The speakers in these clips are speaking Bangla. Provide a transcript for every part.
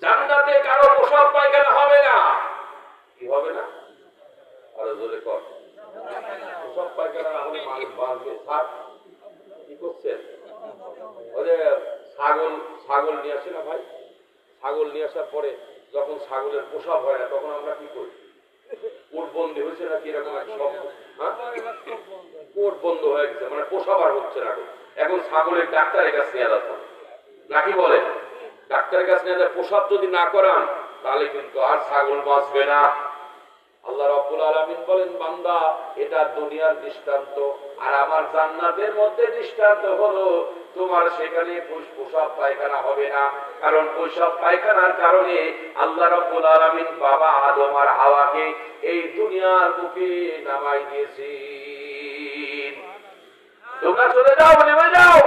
জান্নাতে কারো প্রসাব পায়খানা হবে না। কি হবে না? আরো জোরে কর। প্রসাব পায়খানা না হলে মানুষ বাঁচবে। কি করছেন? ওই যে ছাগল নিয়ে আসে না ভাই, ছাগল নিয়ে আসার পরে যখন ছাগলের প্রসাব হয় না তখন আমরা কি করি? কোট বন্ধ হয়েছে নাকি এরকম এক শব্দ, কোট বন্ধ হয়ে গেছে, মানে প্রসাব আর হচ্ছে না। এখন ছাগলের ডাক্তারের কাছে নিয়ে যাচ্ছে নাকি বলে, ডাক্তারের কাছে নিয়ে যায়। প্রসাব যদি না করান তাহলে কিন্তু আর ছাগল বাঁচবে না। আল্লাহ রাব্বুল আলামিন বলেন, বান্দা এটা দুনিয়ার দৃষ্টান্ত, আর আমার জান্নাতের মধ্যে দৃষ্টান্ত হলো তোমার সেখানে প্রসাব পায়খানা হবে না। কারণ প্রসাব পায়খানার কারণে আল্লাহ রাব্বুল আলামিন বাবা আদম আর হাওয়াকে এই দুনিয়ার বুকে নামাই দিয়েছেন। তোমরা চলে যাও, নেমে যাও,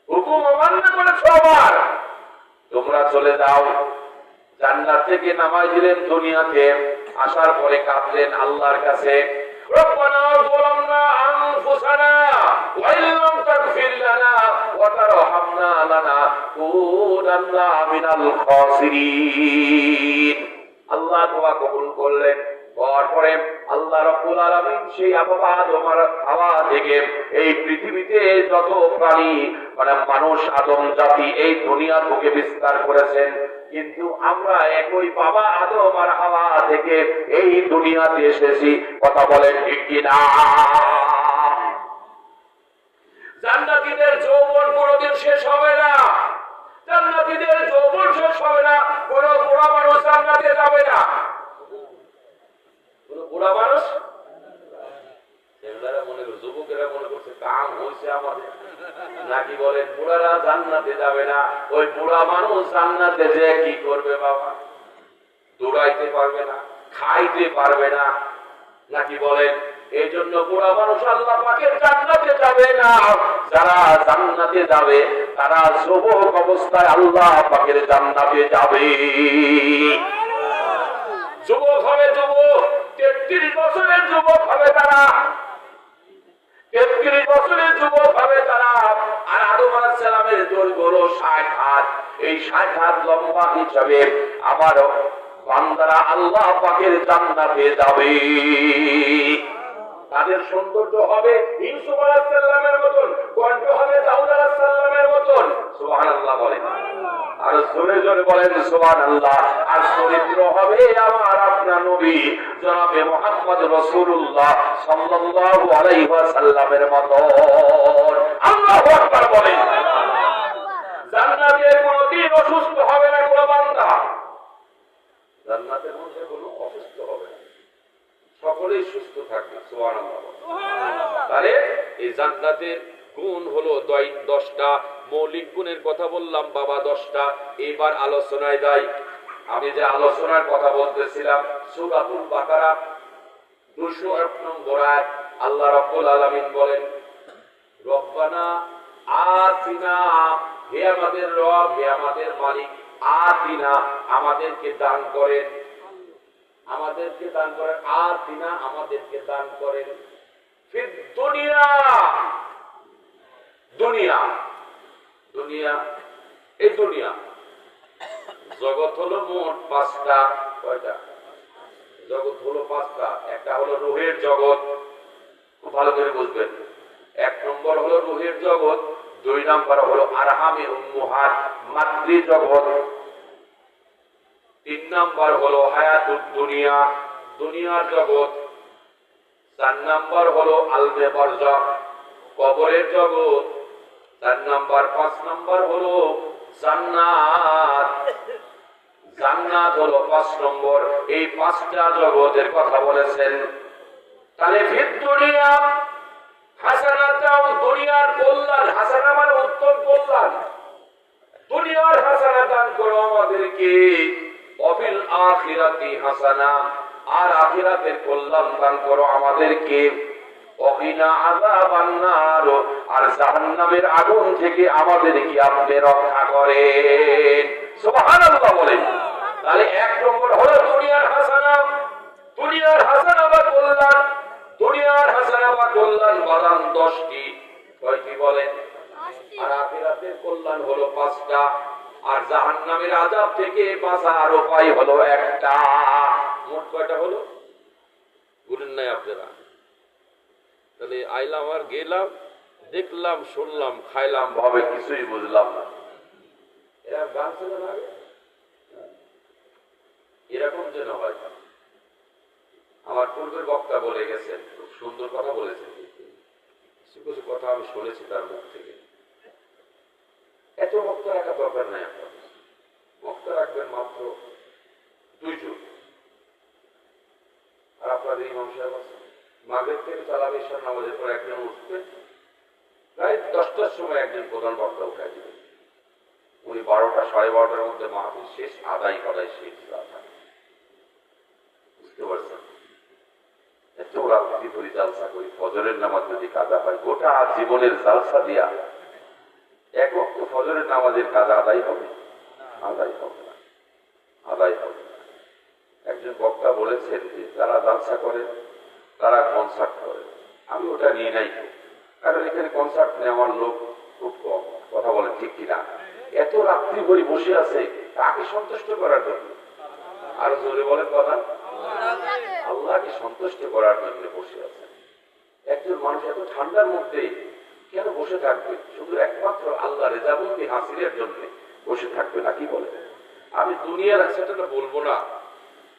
হুকুম অমান্য করে সবার, তোমরা চলে যাও। জান্নাত থেকে নামাই দিলেন দুনিয়াতে, আসার পরে কাঁদলেন আল্লাহর কাছে, রব্বানা যালামনা আনফুসানা ওয়া ইল্লাম তাগফির লানা ওয়া তারহামনা লানাকুনান্না মিনাল খাসিরিন। আল্লাহ দোয়া কবুল করলেন। তারপরে আল্লাহ রাব্বুল আলামিন সেই আদম আর হাওয়া থেকে এই পৃথিবীতে যত প্রাণী মানে মানুষ আদম জাতি এই দুনিয়ার বুকে বিস্তার করেছেন, কিন্তু আমরা একই বাবা আদম আর হাওয়া থেকে এই দুনিয়াতে এসেছি। কথা বলেন ঠিক কিনা? জান্নাতীদের যৌবন কোনদিন শেষ হবে না, জান্নাতীদের যৌবন শেষ হবে না। কোন বুড়া মানুষ জান্নাতে যাবে না, কোন বুড়া মানুষ। মনে করে যুবকেরা মনে করছে কাম হয়েছে আমাদের, নাকি বলেন বুড়ারা জান্নাতে যাবে না। ওই বুড়া মানুষ জান্নাতে যে কি করবে বাবা? দৌড়াইতে পারবে না, খাইতে পারবে না, নাকি বলেন? এই জন্য বুড়া মানুষ আল্লাহ পাকের জান্নাতে যাবে না। যারা জান্নাতে যাবে তারা যুবক অবস্থায় আল্লাহ পাকের জান্নাতে যাবে। যুবক হবে, যুবক 33 বছরের যুবক হবে তারা, 33 বছরের যুবক হবে তারা। আর আদম আলাইহিস সালামের দৈর্ঘ্য হলো 60 হাত। এই 60 হাত লম্বা হিসাবে আমার বান্দারা আল্লাহ পাকের জান্নাতে যাবে। তাদের সৌন্দর্য হবে ইউসুফ আলাইহিস সালামের মতন, কণ্ঠ হবে দাউদ আলাইহিস সালামের মতন। সুবহানাল্লাহ বলেন, আর জোরে জোরে বলেন সুবহানাল্লাহ। আর চরিত্র হবে আমার আপনার নবী জনাবে মুহাম্মদ রাসূলুল্লাহ সাল্লাল্লাহু আলাইহি ওয়াসাল্লামের মতন। আল্লাহু আকবার বলেন। জান্নাতে কোনদিন অসুস্থ হবে না কোন বান্দা, জান্নাতের মধ্যে কোনো অসুস্থ হবে না, সকলেই সুস্থ থাকবে। সুবহানাল্লাহ। তাহলে এই জান্নাতের গুণ হলো 10টা। মৌলিক গুণের কথা বললাম বাবা 10টা। এইবার আলোচনায় যাই। আমি যে আলোচনার কথা বলতেছিলাম সূরাতুল বাকারা 201 নম্বর আয়াত, আল্লাহ রাব্বুল আলামিন বলেন, রব্বানা আতিনা, হে আমাদের রব, হে আমাদের মালিক, আতিনা, আমাদেরকে দান করেন, আমাদেরকে দান করেন, আতিনা, আমাদেরকে দান করেন, ফিদ দুনিয়া, দুনিয়া, দুনিয়া, এই দুনিয়া জগৎ হলো মোট 5টা। কয়টা জগৎ হলো? 5টা। একটা হলো রূহের জগৎ, খুব ভালো করে বুঝবেন। 1 নম্বর হলো রূহের জগৎ, 2 নম্বর হলো আরহামে উম্মুহাত, মাতৃ জগৎ, 3 নম্বর হলো হায়াতুদ দুনিয়া, দুনিয়ার জগৎ, 4 নম্বর হলো আলমে বারজাখ, কবরের জগৎ, 4 নম্বর, 5 নম্বর হলো জান্নাত, জান্নাত হলো 5 নম্বর। এই 5টা জগতের কথা বলেছেন। তাহলে ফিদ দুনিয়া হাসানাতাও, দুনিয়ার কল্যাণ, হাসানা মানে উত্তম কল্যাণ, দুনিয়ার হাসানা দান করো আমাদেরকে, ওয়াফিল আখিরাতি হাসানা, আর আখিরাতের কল্যাণ দান করো আমাদেরকে, ওয়াকিনা আযাবান নার, আর জাহান্নামের আগুন থেকে আমাদেরকে আপনি রক্ষা করেন। সুবহানাল্লাহ বলেন। তাহলে 1 নম্বর হলো দুনিয়ার হাসানা, দুনিয়ার হাসানা বা কল্যাণ, দুনিয়ার হাসানা বা কল্যাণ বাদান 10টি। কয়টি বলেন? আর আখিরাতের কল্যাণ হলো 5টা। আর জাহান্নামের আযাব থেকে বাঁচার উপায় হলো একটা। মোট কয়টা হলো বলেন নাই আপনারা? তাহলে আইলাম আর গেলাম, দেখলাম, শুনলাম, খাইলাম, ভাবে কিছুই বুঝলাম না। এরা গান ছিল না আগে, এরকম যেন হয়। আমার পূর্বের বক্তা বলে গেছেন, খুব সুন্দর কথা বলেছেন, কিছু কিছু কথা আমি শুনেছি তার মুখ থেকে। এত বক্তা রাখা দরকার নাই আপনার, বক্তা রাখবেন মাত্র 2 জন। আর আপনাদের ইমাম সাহেব আছে, মাগরিব থেকে চালাবে ঈশার নামাজের পর একজন উঠবেন, প্রায় 10টার সময় একজন প্রধান বক্তা উঠাই দিবেন। উনি 12টা 12:30টার মধ্যে মাহফিল শেষ, আদায় করাই শেষ। বুঝতে পারছেন? এত রাত্রি ধরে জালসা করি, ফজরের নামাজ যদি কাজা হয়, গোটা জীবনের জালসা দিয়া এক ওয়াক্ত ফজরের নামাজের কাজ আদায় হবে? আদায় হবে না, আদায় হবে না। একজন বক্তা বলেছেন যে যারা জালসা করে তারা কনসার্ট করে। আমি ওটা নিয়ে নাই, কারণ এখানে কনসার্ট নেওয়ার লোক খুব কম। কথা বলেন ঠিক কিনা? এত রাত্রি ভরি বসে আছে তাকে সন্তুষ্ট করার জন্য। আরো জোরে বলেন কথা, আল্লাহকে সন্তুষ্ট করার জন্য বসে আছে। একজন মানুষ এত ঠান্ডার মধ্যে কেন বসে থাকবে? শুধু একমাত্র আল্লাহ রেজাবন্দি হাসিলের জন্য বসে থাকবে না? কি বলে? আমি দুনিয়ার হাসাটা বলবো না,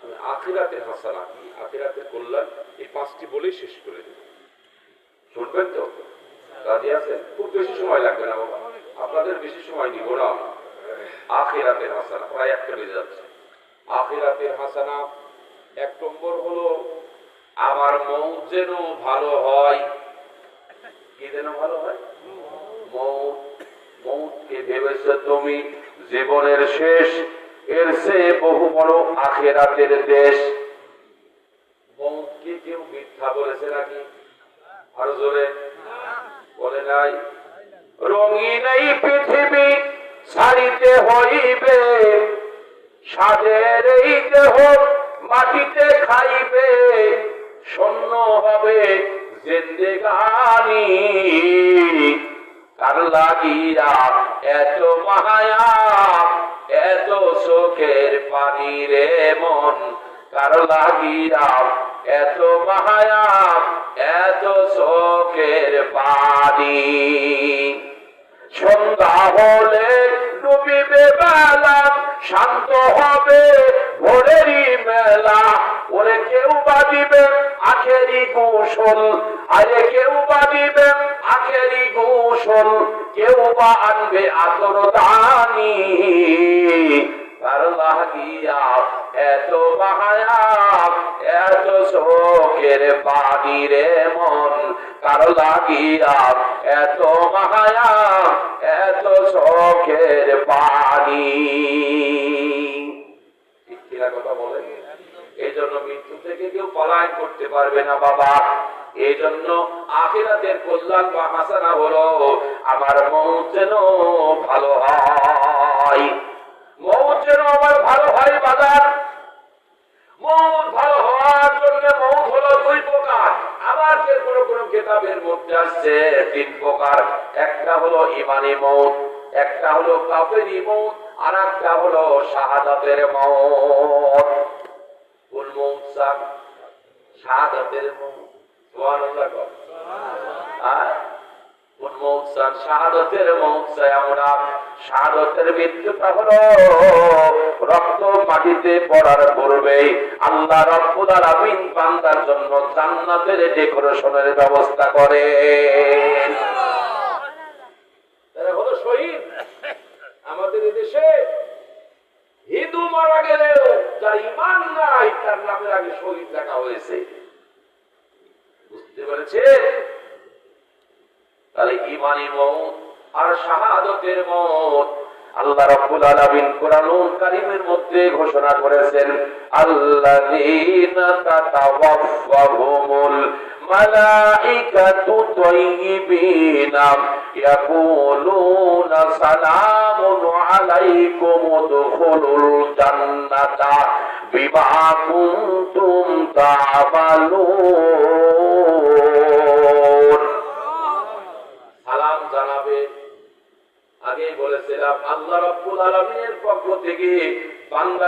আমি আখিরাতের হাসানা কি, আখিরাতের কল্যাণ, এই 5টি বলেই শেষ করে দেব। শুনবেন তো? রাজি আছেন? খুব বেশি সময় লাগবে না বাবা, আপনাদের বেশি সময় নিব না। আখিরাতের হাসানা, প্রায় 1টা বেজে যাচ্ছে। আখিরাতের হাসানা 1 নম্বর হলো আমার মৌত যেন ভালো হয়। কি যেন ভালো হয়? মৌত। মৌতকে ভেবেছো তুমি জীবনের শেষ, এর চেয়ে বহু বড় আখিরাতের দেশ। মৌতকে কেউ মিথ্যা বলেছে নাকি? আরো জোরে বলে নাই? রঙিন এই পৃথিবী ছাড়িতে হইবে, সাদের এই দেহ মাটিতে খাইবে, শূন্য হবে জিন্দেগানি। কার লাগিয়া এত মায়া, এত চোখের পানি রে মন, কার লাগিয়া এত মায়া, এত চোখের পানি। সন্ধ্যা হলে ডুবিবে বেলা, শান্ত হবে ভোরেরই মেলা। ওরে কেউ বা দিবে আখেরি গোসল, আরে কেউ বা দিবে আখেরি গোসল, কেউ বা আনবে আতরদানি। কার লাগিয়া এত মায়া, এত চোখের পানি রে মন, কার লাগিয়া এত মায়া, এত চোখের পানি। ঠিক কিনা কথা বলেন? এই জন্য মৃত্যু থেকে কেউ পলায়ন করতে পারবে না বাবা। এই জন্য আখিরাতের কল্যাণ বা হাসানা হলো আমার মৌত যেন ভালো হয়। মৌত যেন আমার ভালো হয় বাজার। মৌত ভালো হওয়ার জন্য মৌত হলো 2 প্রকার। আবার কোন কোন কিতাবের মধ্যে আসছে 3 প্রকার। একটা হলো ঈমানী মৌত, একটা হলো কাফেরি মৌত, আর একটা হলো শাহাদাতের মৌত। কোন মৌত চান? শাহাদাতের মৌত। সুবহানাল্লাহ। আর কোন মৌত চান? শাহাদাতের মৌত চাই আমরা। শাহাদাতের মৃত্যুটা হলো রক্ত মাটিতে পড়ার পূর্বে আল্লাহ রাব্বুল আলামিন বান্দার জন্য জান্নাতের ডেকোরেশনের ব্যবস্থা করে। তারা হলো শহীদ। আমাদের দেশে হিন্দু মারা গেলেও যার ঈমান নাই তার নামের আগে শহীদ লেখা হয়েছে। বুঝতে পেরেছেন? তাহলে ঈমানী মওত আর শাহাদাতের মওত আল্লাহ রাব্বুল আলামিন কোরআনুল কারীমের মধ্যে ঘোষণা করেছেন, আল্লাযীনা তাতাওয়াফাহুমুল মালাইকাতু তাইয়্যিবিনা ইয়াকুলুনা সালামুন আলাইকুম উদখুলুল জান্নাতা বিমা কুনতুম তা'মালুন। সালাম জানাবে আর আগেই বলেছিলাম আল্লাহ রাব্বুল আলামিনের পক্ষ থেকে বান্দা